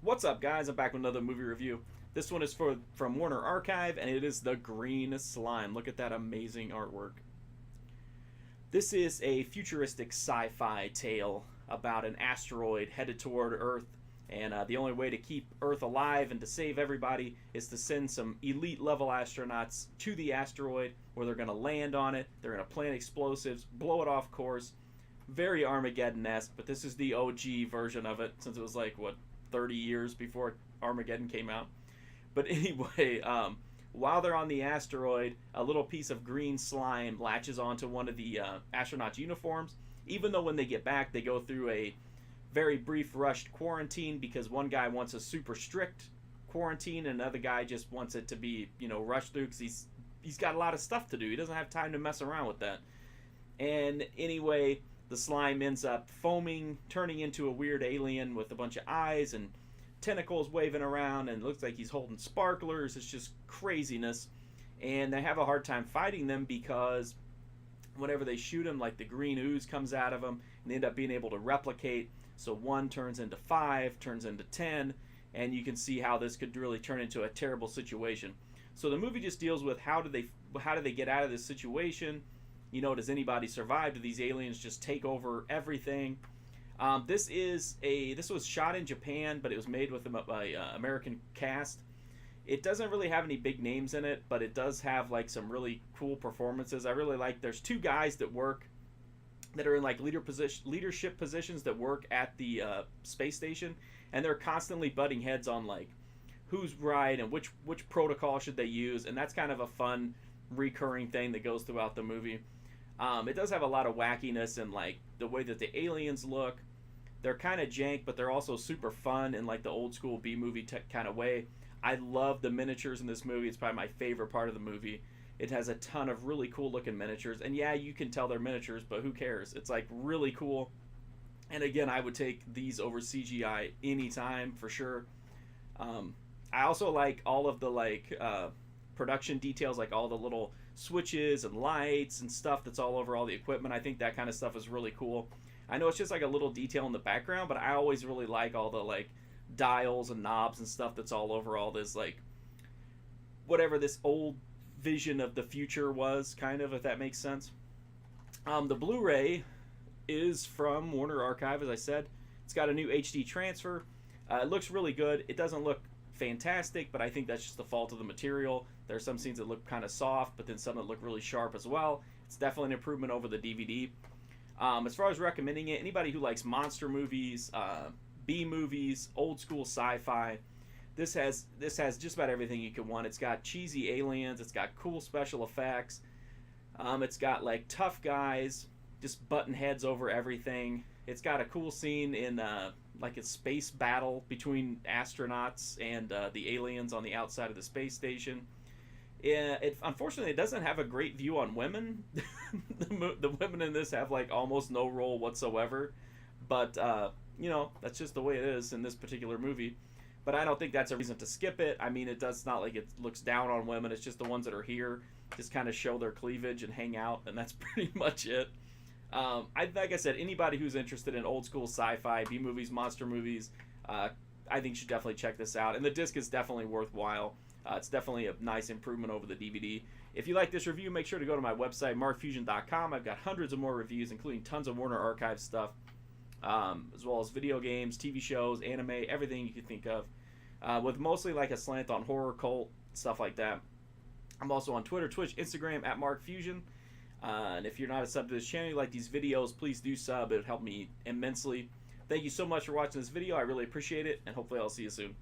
What's up, guys? I'm back with another movie review. This one is from Warner Archive, and it is The Green Slime. Look at that amazing artwork. This is a futuristic sci-fi tale about an asteroid headed toward Earth, and the only way to keep Earth alive and to save everybody is to send some elite-level astronauts to the asteroid, where they're going to land on it, they're going to plant explosives, blow it off course. Very Armageddon-esque, but this is the OG version of it, since it was like, what, 30 years before Armageddon came out. But anyway, while they're on the asteroid, a little piece of green slime latches onto one of the astronauts' uniforms, even though when they get back, they go through a very brief rushed quarantine because one guy wants a super strict quarantine and another guy just wants it to be, rushed through because he's got a lot of stuff to do. He doesn't have time to mess around with that. And anyway, the slime ends up foaming, turning into a weird alien with a bunch of eyes and tentacles waving around, and it looks like he's holding sparklers. It's just craziness. And they have a hard time fighting them because whenever they shoot him, like the green ooze comes out of him, and they end up being able to replicate. So 1 turns into 5, turns into 10, and you can see how this could really turn into a terrible situation. So the movie just deals with how do they get out of this situation. Does anybody survive? Do these aliens just take over everything? This was shot in Japan, but it was made with an American cast. It doesn't really have any big names in it, but it does have like some really cool performances. I really like. There's 2 guys that are in like leadership positions that work at the space station, and they're constantly butting heads on like who's right and which protocol should they use, and that's kind of a fun recurring thing that goes throughout the movie. It does have a lot of wackiness and like the way that the aliens look. They're kind of jank, but they're also super fun in like the old school B-movie kind of way. I love the miniatures in this movie. It's probably my favorite part of the movie. It has a ton of really cool looking miniatures, and yeah, you can tell they're miniatures, but who cares? It's like really cool. And again, I would take these over CGI anytime for sure. I also like all of the production details, like all the little switches and lights and stuff that's all over all the equipment. I think that kind of stuff is really cool. I know it's just like a little detail in the background, but I always really like all the like dials and knobs and stuff that's all over all this, like whatever this old vision of the future was, kind of, if that makes sense. The Blu-ray is from Warner Archive, as I said. It's got a new HD transfer. It looks really good. It doesn't look fantastic, but I think that's just the fault of the material. There are some scenes that look kind of soft, but then some that look really sharp as well. It's definitely an improvement over the DVD. As far as recommending it, anybody who likes monster movies, B movies, old school sci-fi, this has just about everything you could want. It's got cheesy aliens, it's got cool special effects, it's got like tough guys just butting heads over everything. It's got a cool scene in like a space battle between astronauts and the aliens on the outside of the space station. Unfortunately, it doesn't have a great view on women. The women in this have like almost no role whatsoever, but that's just the way it is in this particular movie. But I don't think that's a reason to skip it. I mean, it's not like it looks down on women. It's just the ones that are here just kind of show their cleavage and hang out, and that's pretty much it. Like I said, anybody who's interested in old school sci-fi, B movies, monster movies, I think you should definitely check this out. And the disc is definitely worthwhile. It's definitely a nice improvement over the DVD. If you like this review, make sure to go to my website, markfusion.com. I've got hundreds of more reviews, including tons of Warner Archive stuff, as well as video games, TV shows, anime, everything you can think of, with mostly like a slant on horror, cult, stuff like that. I'm also on Twitter, Twitch, Instagram, at markfusion. And if you're not a sub to this channel, you like these videos, please do sub. It would help me immensely. Thank you so much for watching this video. I really appreciate it, and hopefully I'll see you soon.